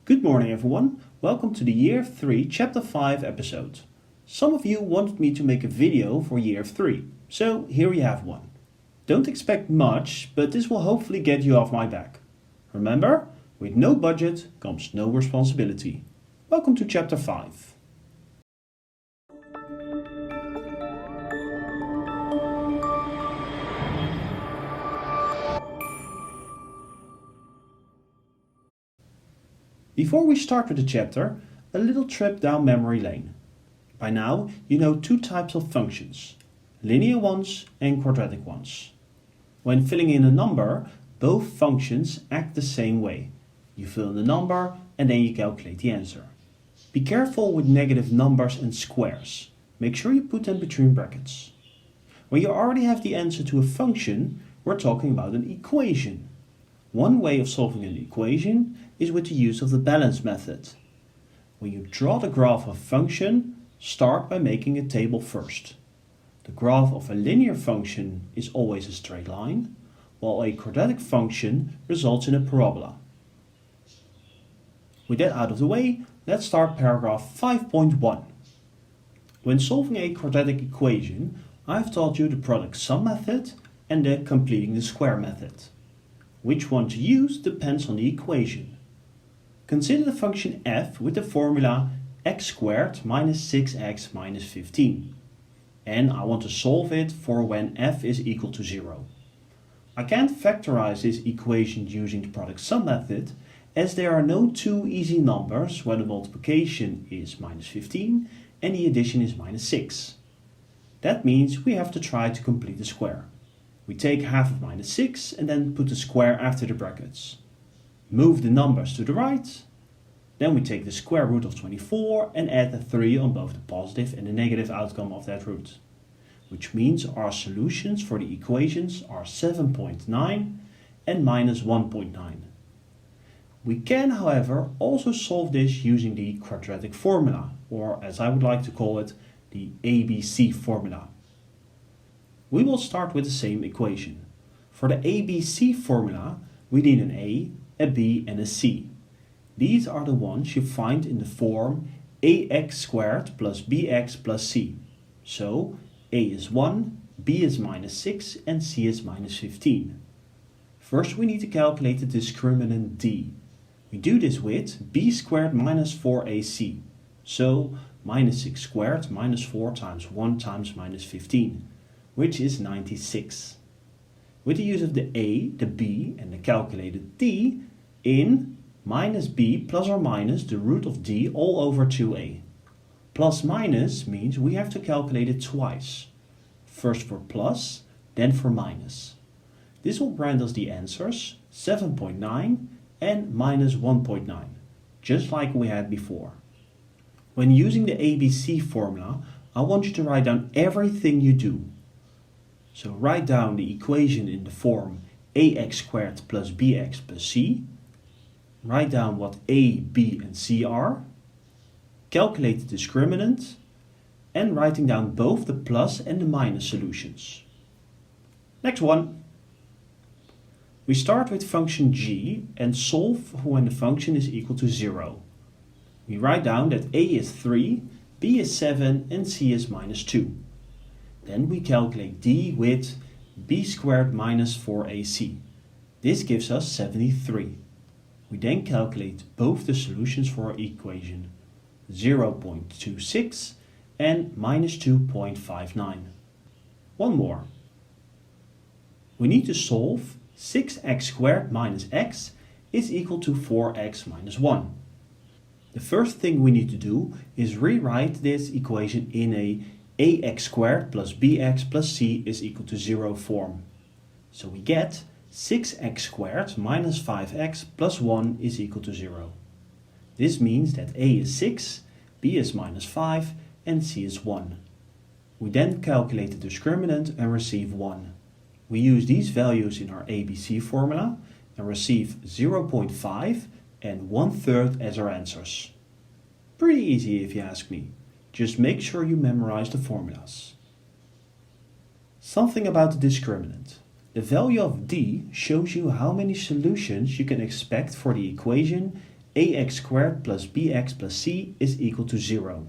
Good morning everyone, welcome to the Year 3 Chapter 5 episode. Some of you wanted me to make a video for Year 3, so here you have one. Don't expect much, but this will hopefully get you off my back. Remember, with no budget comes no responsibility. Welcome to Chapter 5. Before we start with the chapter, a little trip down memory lane. By now, you know two types of functions, linear ones and quadratic ones. When filling in a number, both functions act the same way. You fill in the number and then you calculate the answer. Be careful with negative numbers and squares. Make sure you put them between brackets. When you already have the answer to a function, we're talking about an equation. One way of solving an equation is with the use of the balance method. When you draw the graph of a function, start by making a table first. The graph of a linear function is always a straight line, while a quadratic function results in a parabola. With that out of the way, let's start paragraph 5.1. When solving a quadratic equation, I've taught you the product sum method and the completing the square method. Which one to use depends on the equation. Consider the function f with the formula x squared minus 6x minus 15. And I want to solve it for when f is equal to 0. I can't factorize this equation using the product sum method, as there are no two easy numbers where the multiplication is minus 15 and the addition is minus 6. That means we have to try to complete the square. We take half of minus 6 and then put the square after the brackets. Move the numbers to the right. Then we take the square root of 24 and add a 3 on both the positive and the negative outcome of that root. Which means our solutions for the equations are 7.9 and minus 1.9. We can, however, also solve this using the quadratic formula, or as I would like to call it, the ABC formula. We will start with the same equation. For the ABC formula, we need an A, a B and a C. These are the ones you find in the form ax squared plus bx plus c. So A is 1, B is minus 6 and C is minus 15. First we need to calculate the discriminant D. We do this with b squared minus 4ac. So minus 6 squared minus 4 times 1 times minus 15. Which is 96. With the use of the a, the b and the calculated d, in minus b plus or minus the root of d all over 2a. Plus minus means we have to calculate it twice. First for plus, then for minus. This will grant us the answers 7.9 and minus 1.9, just like we had before. When using the ABC formula, I want you to write down everything you do. So write down the equation in the form ax squared plus bx plus c. Write down what a, b and c are. Calculate the discriminant. And writing down both the plus and the minus solutions. Next one. We start with function g and solve when the function is equal to 0. We write down that a is 3, b is 7 and c is minus 2. Then we calculate d with b squared minus 4ac. This gives us 73. We then calculate both the solutions for our equation, 0.26 and minus 2.59. One more. We need to solve 6x squared minus x is equal to 4x minus 1. The first thing we need to do is rewrite this equation in a ax squared plus bx plus c is equal to 0 form. So we get 6x squared minus 5x plus 1 is equal to 0. This means that a is 6, b is minus 5 and c is 1. We then calculate the discriminant and receive 1. We use these values in our ABC formula and receive 0.5 and 1/3 as our answers. Pretty easy if you ask me. Just make sure you memorize the formulas. Something about the discriminant. The value of d shows you how many solutions you can expect for the equation ax squared plus bx plus c is equal to 0.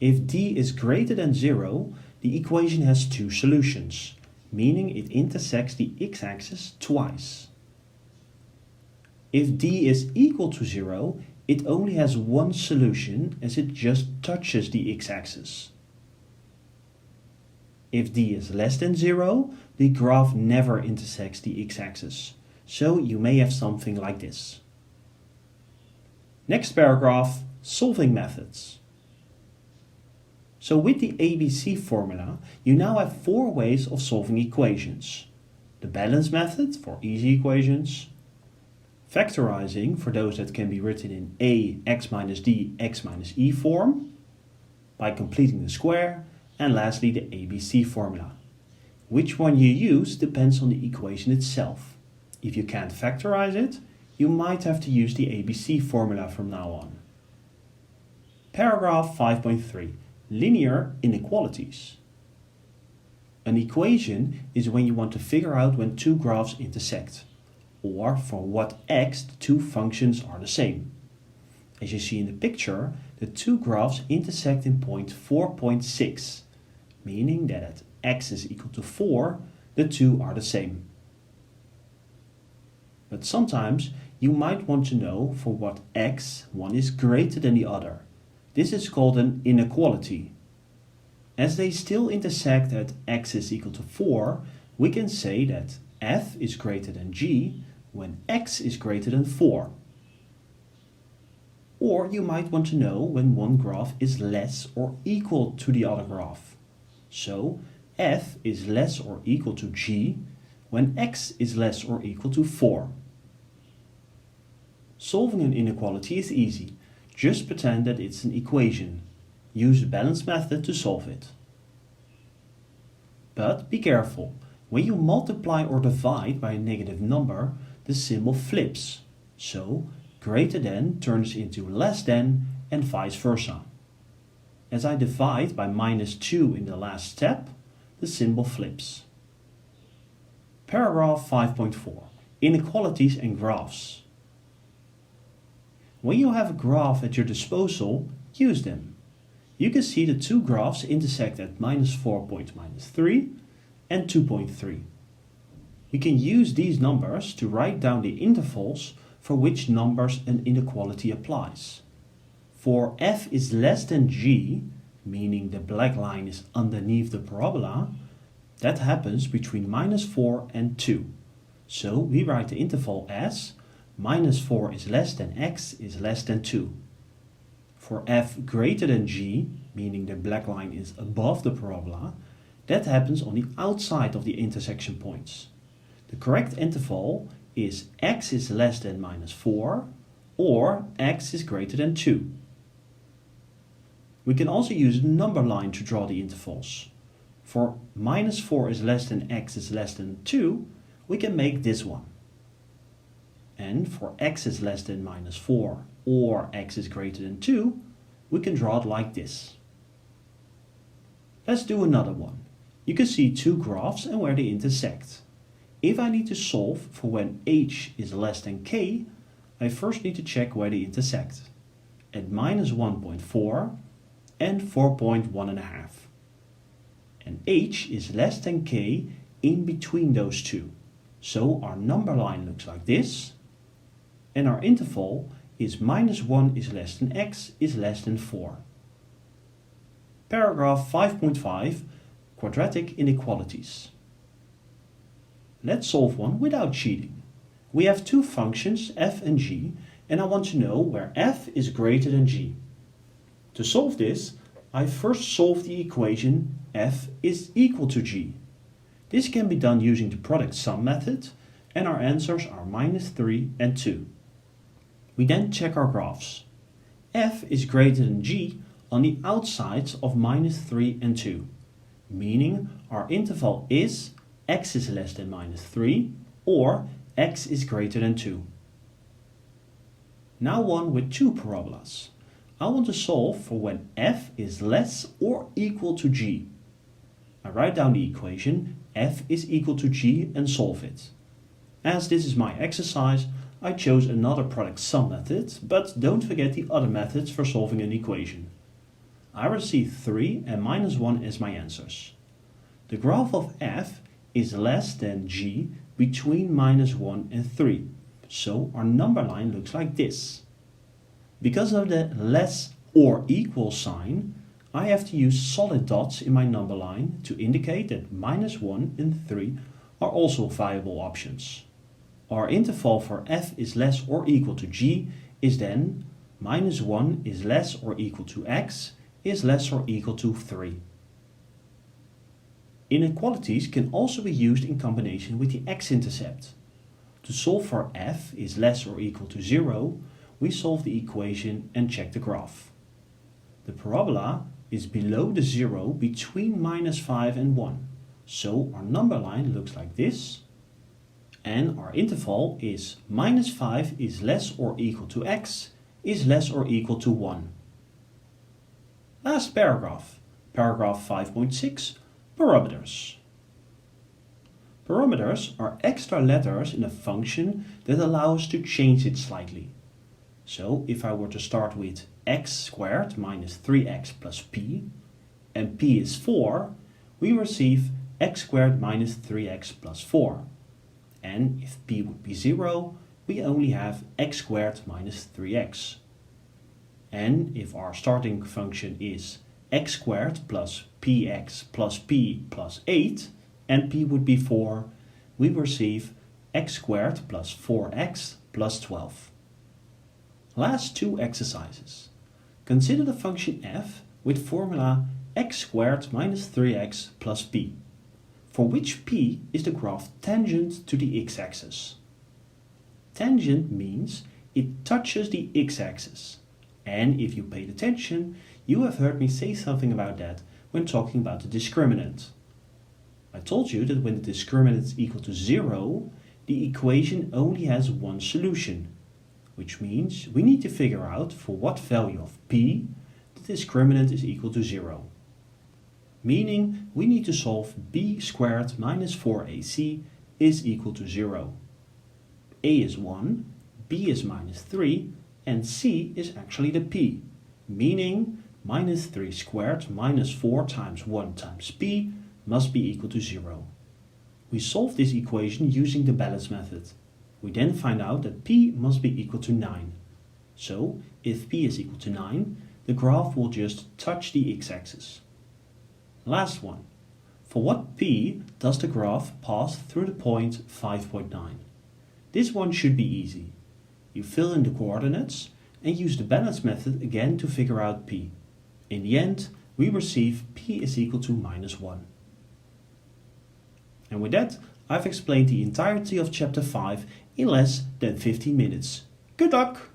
If d is greater than 0, the equation has two solutions, meaning it intersects the x-axis twice. If d is equal to 0, it only has one solution as it just touches the x-axis. If d is less than 0, the graph never intersects the x-axis, so you may have something like this. Next paragraph, solving methods. So with the ABC formula, you now have four ways of solving equations. The balance method for easy equations, factorizing for those that can be written in a x minus d x minus e form, by completing the square, and lastly the ABC formula. Which one you use depends on the equation itself. If you can't factorize it, you might have to use the ABC formula from now on. Paragraph 5.3. Linear inequalities. An equation is when you want to figure out when two graphs intersect, or for what x the two functions are the same. As you see in the picture, the two graphs intersect in point 4.6, meaning that at x is equal to 4, the two are the same. But sometimes you might want to know for what x one is greater than the other. This is called an inequality. As they still intersect at x is equal to 4, we can say that f is greater than g when x is greater than 4. Or you might want to know when one graph is less or equal to the other graph. So f is less or equal to g when x is less or equal to 4. Solving an inequality is easy. Just pretend that it's an equation. Use the balance method to solve it. But be careful. When you multiply or divide by a negative number, the symbol flips. So greater than turns into less than and vice versa. As I divide by minus 2 in the last step, the symbol flips. Paragraph 5.4. Inequalities and graphs. When you have a graph at your disposal, use them. You can see the two graphs intersect at minus 4.3 and 2.3. We can use these numbers to write down the intervals for which numbers an inequality applies. For f is less than g, meaning the black line is underneath the parabola, that happens between minus 4 and 2. So we write the interval as minus 4 is less than x is less than 2. For f greater than g, meaning the black line is above the parabola, that happens on the outside of the intersection points. The correct interval is x is less than minus 4 or x is greater than 2. We can also use a number line to draw the intervals. For minus 4 is less than x is less than 2, we can make this one. And for x is less than minus 4 or x is greater than 2, we can draw it like this. Let's do another one. You can see two graphs and where they intersect. If I need to solve for when h is less than k, I first need to check where they intersect. At minus 1.4 and 4.1.5. And h is less than k in between those two. So our number line looks like this. And our interval is minus 1 is less than x is less than 4. Paragraph 5.5, Quadratic Inequalities. Let's solve one without cheating. We have two functions f and g, and I want to know where f is greater than g. To solve this, I first solve the equation f is equal to g. This can be done using the product sum method, and our answers are minus 3 and 2. We then check our graphs. f is greater than g on the outsides of minus 3 and 2, meaning our interval is x is less than minus 3 or x is greater than 2. Now one with two parabolas. I want to solve for when f is less or equal to g. I write down the equation f is equal to g and solve it. As this is my exercise, I chose another product sum method, but don't forget the other methods for solving an equation. I received 3 and minus 1 as my answers. The graph of f is less than g between minus 1 and 3, so our number line looks like this. Because of the less or equal sign, I have to use solid dots in my number line to indicate that minus 1 and 3 are also viable options. Our interval for f is less or equal to g is then minus 1 is less or equal to x is less or equal to 3. Inequalities can also be used in combination with the x-intercept. To solve for f is less or equal to 0, we solve the equation and check the graph. The parabola is below the 0 between minus 5 and 1, so our number line looks like this, and our interval is minus 5 is less or equal to x is less or equal to 1. Last paragraph, paragraph 5.6, parameters. Parameters are extra letters in a function that allow us to change it slightly. So if I were to start with x squared minus 3x plus p, and p is 4, we receive x squared minus 3x plus 4. And if p would be 0, we only have x squared minus 3x. And if our starting function is x squared plus px plus p plus 8, and p would be 4, we receive x squared plus 4x plus 12. Last two exercises. Consider the function f with formula x squared minus 3x plus p, for which p is the graph tangent to the x-axis. Tangent means it touches the x-axis. And if you paid attention, you have heard me say something about that when talking about the discriminant. I told you that when the discriminant is equal to 0, the equation only has one solution, which means we need to figure out for what value of p the discriminant is equal to 0. Meaning we need to solve b squared minus 4ac is equal to 0. A is 1, b is minus 3, and c is actually the p, meaning minus 3 squared minus 4 times 1 times p must be equal to 0. We solve this equation using the balance method. We then find out that p must be equal to 9. So if p is equal to 9, the graph will just touch the x-axis. Last one. For what p does the graph pass through the point 5.9? This one should be easy. You fill in the coordinates and use the balance method again to figure out p. In the end, we receive p is equal to minus 1. And with that, I've explained the entirety of chapter 5 in less than 15 minutes. Good luck!